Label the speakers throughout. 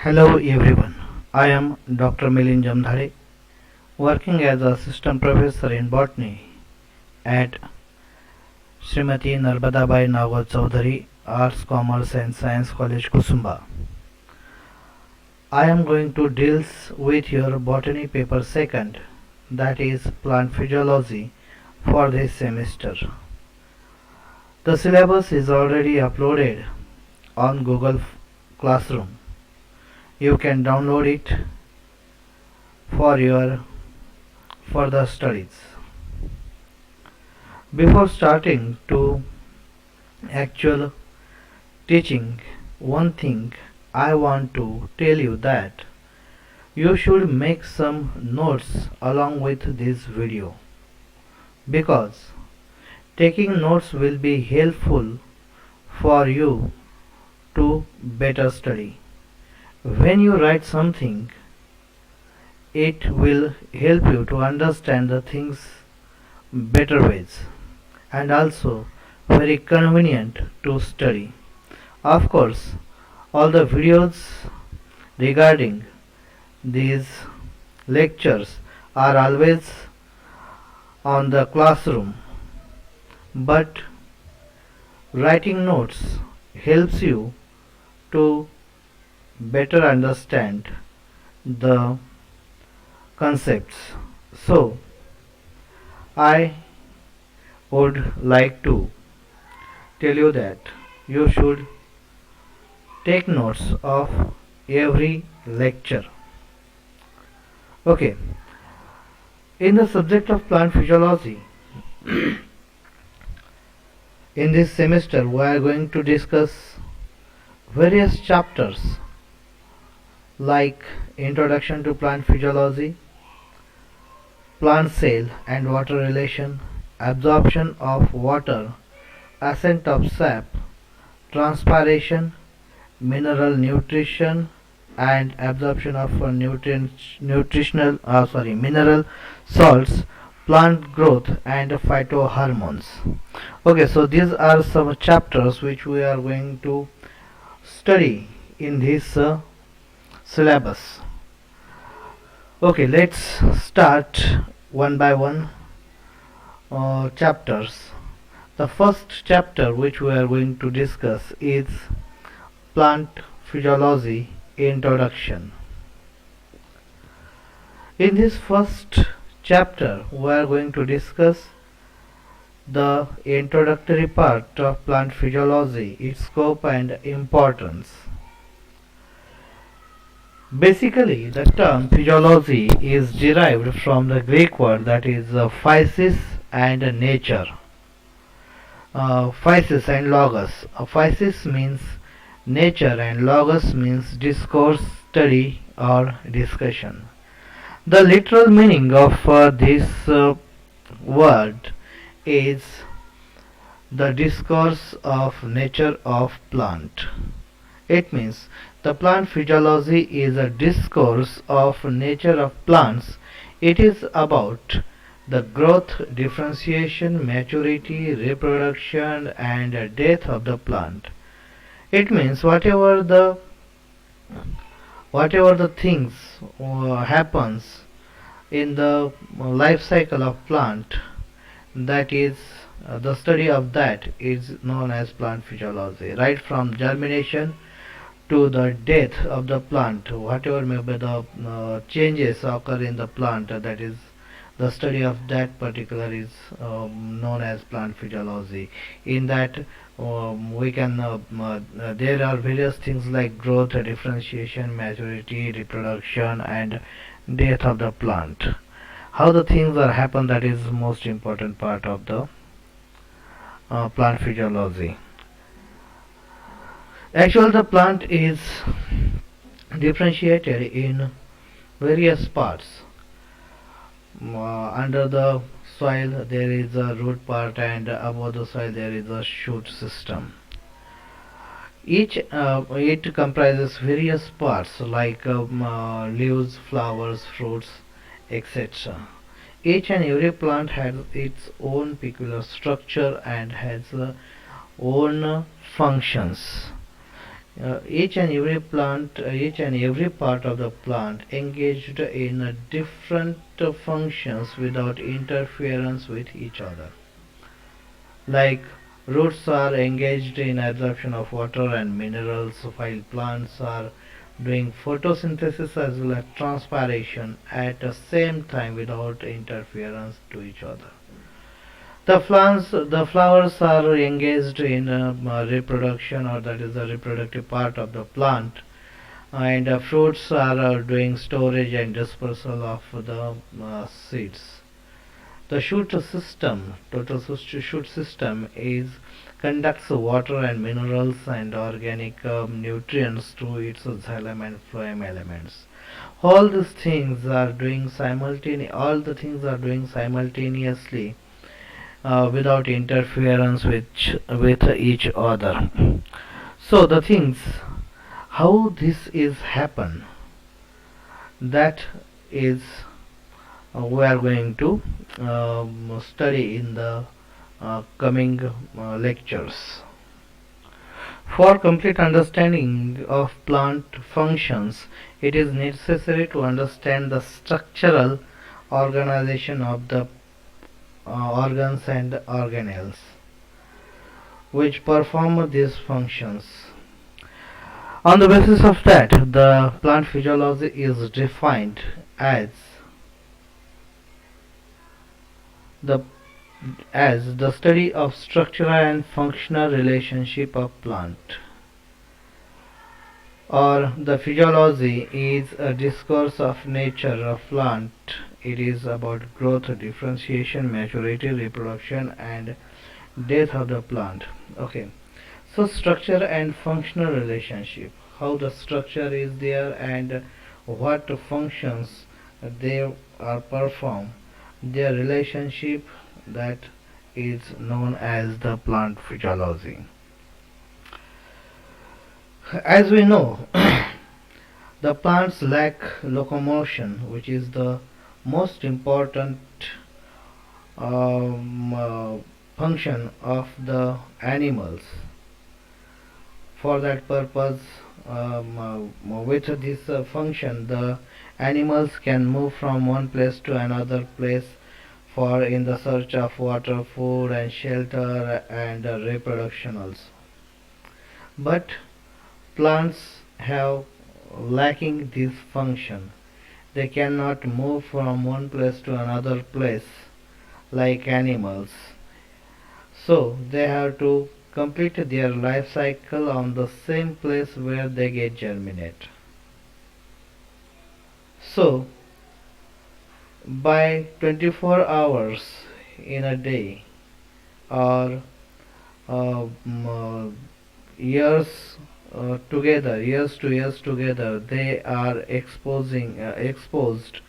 Speaker 1: Hello everyone, I am Dr. Milind Jamdhare, working as a assistant professor in botany at Srimati Narmadabai Nagar Chaudhary Arts, Commerce and Science College, Kusumba. I am going to deal with your botany paper second, that is plant physiology, for this semester. The syllabus is already uploaded on Google Classroom. You can download it for your further studies. Before starting to actual teaching, one thing I want to tell you that you should make some notes along with this video, because taking notes will be helpful for you to better study. When you write something, it will help you to understand the things better ways and also very convenient to study. Of course, all the videos regarding these lectures are always on the classroom, but writing notes helps you to better understand the concepts. So, I would like to tell you that you should take notes of every lecture. Okay, in the subject of plant physiology, in this semester we are going to discuss various chapters like Introduction to Plant Physiology, Plant Cell and Water Relation, Absorption of Water, Ascent of Sap, Transpiration, Mineral Nutrition and Absorption of mineral salts, Plant Growth and Phytohormones. Okay, so these are some chapters which we are going to study in this syllabus. Okay, let's start one by one chapters. The first chapter which we are going to discuss is Plant Physiology Introduction. In this first chapter we are going to discuss the introductory part of plant physiology, its scope and importance. Basically, the term physiology is derived from the Greek word that is physis and nature. Physis and logos. Physis means nature and logos means discourse, study or discussion. The literal meaning of this word is the discourse of nature of plant. It means the plant physiology is a discourse of nature of plants. It is about the growth, differentiation, maturity, reproduction and death of the plant. It means whatever the things happens in the life cycle of plant, that is the study of that is known as plant physiology. Right from germination to the death of the plant, whatever may be the changes occur in the plant, that is the study of that particular is known as plant physiology. In that we can there are various things like growth, differentiation, maturity, reproduction and death of the plant. How the things are happen, that is most important part of the plant physiology. Actually, the plant is differentiated in various parts. Under the soil there is a root part and above the soil there is a shoot system. It comprises various parts like leaves, flowers, fruits, etc. Each and every plant has its own peculiar structure and has own functions. each and every part of the plant engaged in different functions without interference with each other. Like roots are engaged in absorption of water and minerals, while plants are doing photosynthesis as well as transpiration at the same time without interference to each other. The flowers are engaged in reproduction, or that is the reproductive part of the plant, and fruits are doing storage and dispersal of the seeds. The shoot system is conducts water and minerals and organic nutrients through its xylem and phloem elements. All the things are doing simultaneously without interference with each other. So the things, how this is happen, that is we are going to study in the coming lectures. For complete understanding of plant functions, it is necessary to understand the structural organization of the organs and organelles which perform these functions. On the basis of that, the plant physiology is defined as the the study of structural and functional relationship of plant, or the physiology is a discourse of nature of plant. It is about growth, differentiation, maturity, reproduction and death of the plant. Okay, so structure and functional relationship, how the structure is there and what functions they are performed, their relationship, that is known as the plant physiology. As we know, the plants lack locomotion, which is the most important um, function of the animals. For that purpose, with this function, the animals can move from one place to another place for in the search of water, food and shelter and reproduction also. But plants have lacking this function. They cannot move from one place to another place like animals. So they have to complete their life cycle on the same place where they get germinate. So by 24 hours in a day, or years years to years together, they are exposed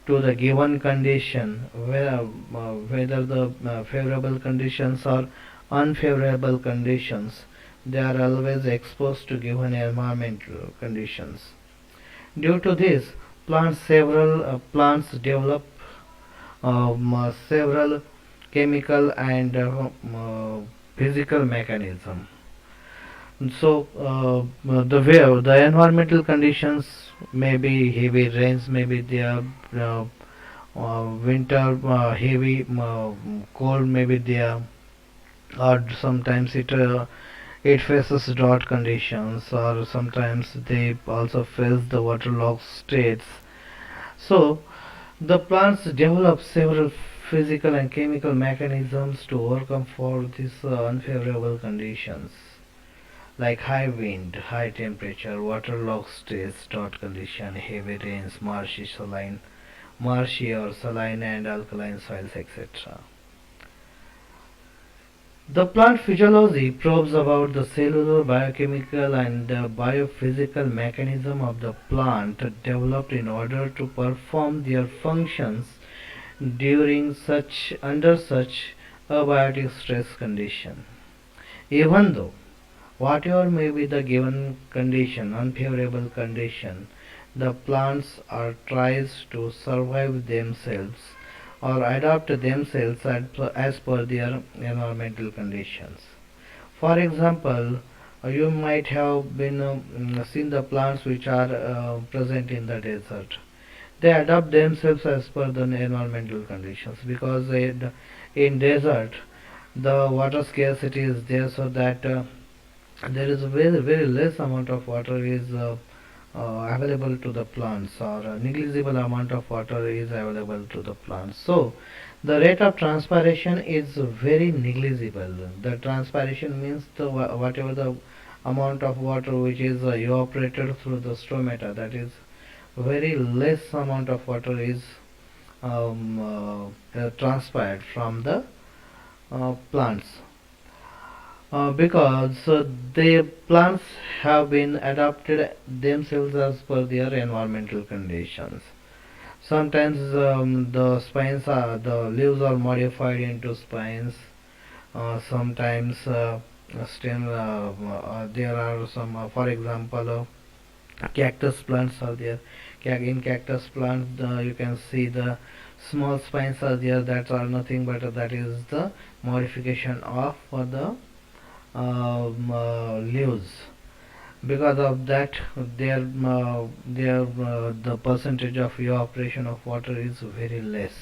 Speaker 1: to the given condition, whether the favorable conditions or unfavorable conditions, they are always exposed to given environmental conditions. Due to this, plants develop several chemical and physical mechanism. So the environmental conditions may be heavy rains, maybe there, winter heavy cold, maybe there, or sometimes it faces drought conditions, or sometimes they also face the waterlogged states. So the plants develop several physical and chemical mechanisms to overcome for these unfavorable conditions, like high wind, high temperature, waterlogged states, drought condition, heavy rains, marshy or saline and alkaline soils, etc. The plant physiology probes about the cellular, biochemical and biophysical mechanism of the plant developed in order to perform their functions under such abiotic stress condition. Even though whatever may be the given condition, unfavorable condition, the plants are tries to survive themselves or adapt themselves as per their environmental conditions. For example, You might have been seen the plants which are present in the desert. They adapt themselves as per the environmental conditions, because in desert the water scarcity is there, so that there is a very less amount of water is available to the plants, or a negligible amount of water is available to the plants. So the rate of transpiration is very negligible. The transpiration means the whatever the amount of water which is evaporated through the stomata, that is very less amount of water is transpired from the plants, because the plants have been adapted themselves as per their environmental conditions. Sometimes the leaves are modified into spines. Sometimes stem there are some, for example, cactus plants are there. In cactus plants, you can see the small spines are there, that are nothing but that is the modification of for the leaves. Because of that, the percentage of evaporation of water is very less.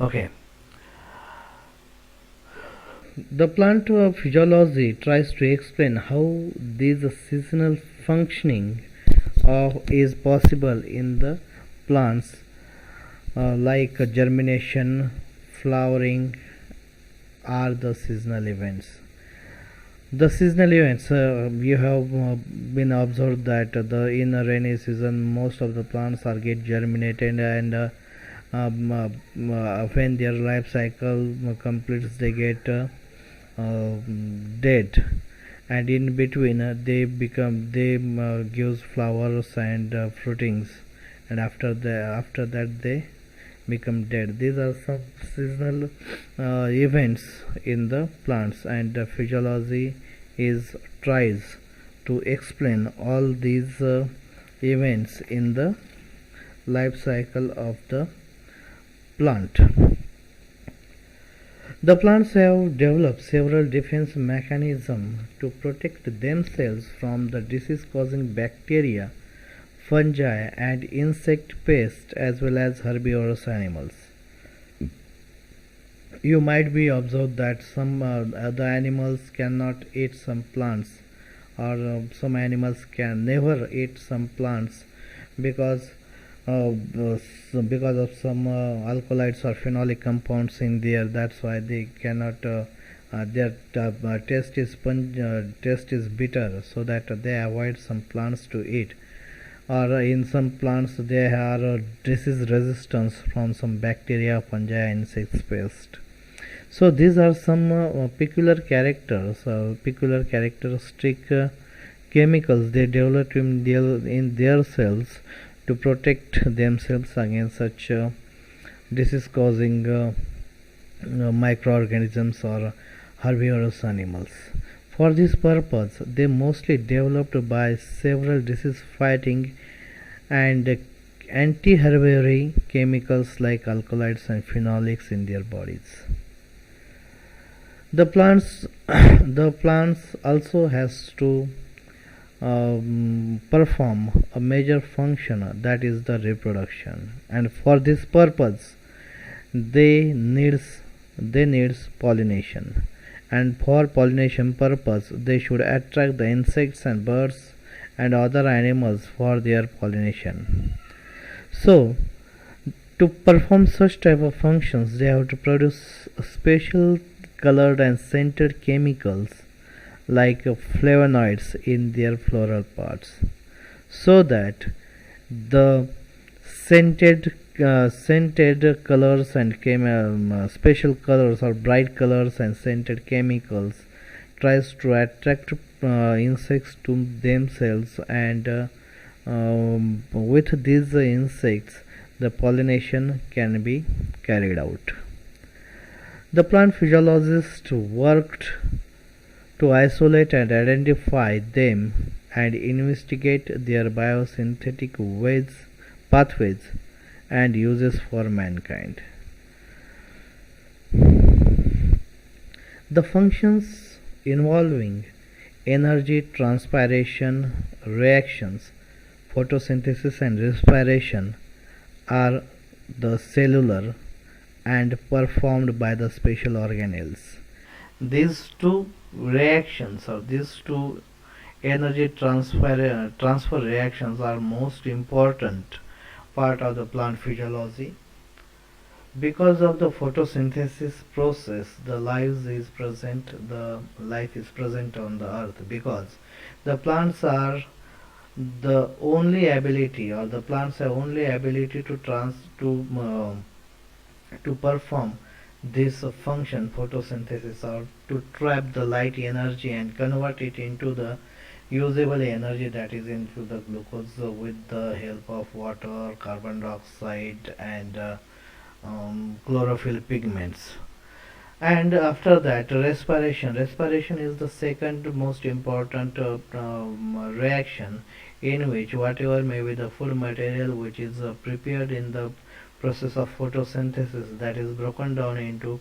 Speaker 1: Okay. The plant physiology tries to explain how this seasonal functioning is possible in the plants, like germination, flowering are the seasonal events. The seasonal events, you have been observed that in a rainy season most of the plants are get germinated, and when their life cycle completes they get dead, and in between they gives flowers and fruitings, and after that they become dead. These are some seasonal events in the plants, and physiology is tries to explain all these events in the life cycle of the plant. The plants have developed several defense mechanisms to protect themselves from the disease causing bacteria, fungi, and insect pests, as well as herbivorous animals. You might be observed that some other animals cannot eat some plants, or some animals can never eat some plants, because because of some alkaloids or phenolic compounds in there. That's why they cannot. Their taste is bitter, so that they avoid some plants to eat. Or in some plants they are disease resistance from some bacteria, fungi, insects, pest. So these are some peculiar peculiar characteristic chemicals they develop in their cells to protect themselves against such disease causing microorganisms or herbivorous animals. For this purpose, they mostly developed by several disease fighting and anti-herbivory chemicals like alkaloids and phenolics in their bodies. The plants the plants also has to perform a major function, that is the reproduction, and for this purpose they needs pollination, and for pollination purpose they should attract the insects and birds and other animals for their pollination. So to perform such type of functions they have to produce special colored and scented chemicals like flavonoids in their floral parts, so that the scented colors and special colors or bright colors and scented chemicals tries to attract insects to themselves, and with these insects the pollination can be carried out. The plant physiologists worked to isolate and identify them and investigate their biosynthetic pathways and uses for mankind. The functions involving energy transpiration reactions, photosynthesis and respiration, are the cellular and performed by the special organelles. These two reactions or these two energy transfer reactions are most important part of the plant physiology. Because of the photosynthesis process, the life is present on the earth, because the plants are the only ability, or the plants have only ability to perform this function, photosynthesis, or to trap the light energy and convert it into the usable energy, that is into the glucose, with the help of water, carbon dioxide, and chlorophyll pigments. And after that, respiration is the second most important reaction, in which whatever may be the food material which is prepared in the process of photosynthesis, that is broken down into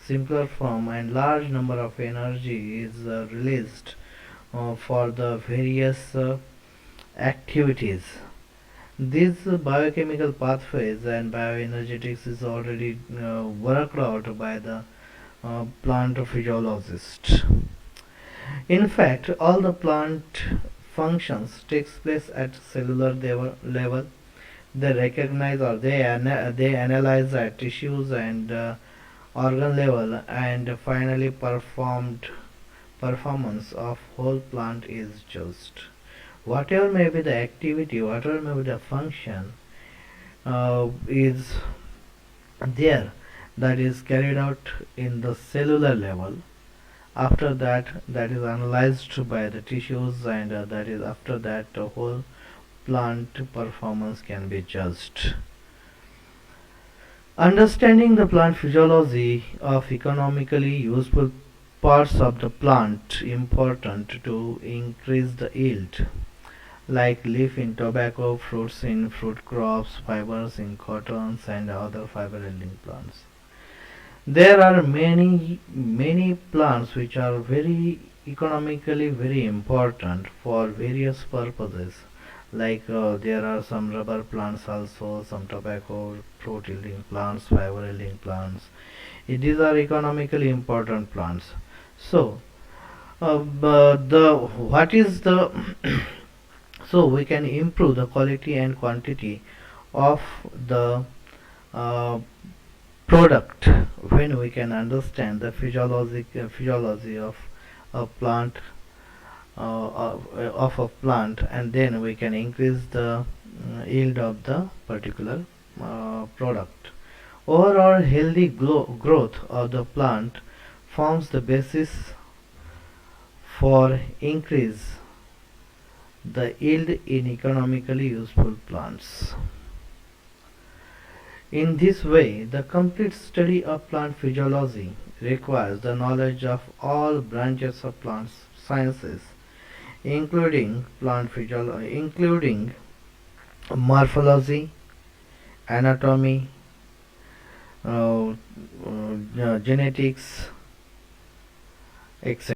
Speaker 1: simpler form, and large number of energy is released for the various activities. These biochemical pathways and bioenergetics is already worked out by the plant physiologist. In fact, all the plant functions takes place at cellular level. They recognize, or they analyze at tissues and organ level, and finally performance of whole plant is judged. Whatever may be the activity, whatever may be the function is there, that is carried out in the cellular level. After that, that is analyzed by the tissues, and that is after that the whole plant performance can be judged. Understanding the plant physiology of economically useful parts of the plant important to increase the yield, like leaf in tobacco, fruits in fruit crops, fibers in cottons, and other fiber yielding plants. There are many plants which are very economically very important for various purposes, like there are some rubber plants, also some tobacco, fruit yielding plants, fiber yielding plants. These are economically important plants. So the what is the so we can improve the quality and quantity of the uh, product when we can understand the physiology of a plant, of a plant, and then we can increase the yield of the particular product. Overall healthy growth of the plant forms the basis for increase the yield in economically useful plants. In this way, the complete study of plant physiology requires the knowledge of all branches of plant sciences, including including morphology, anatomy, genetics, etc.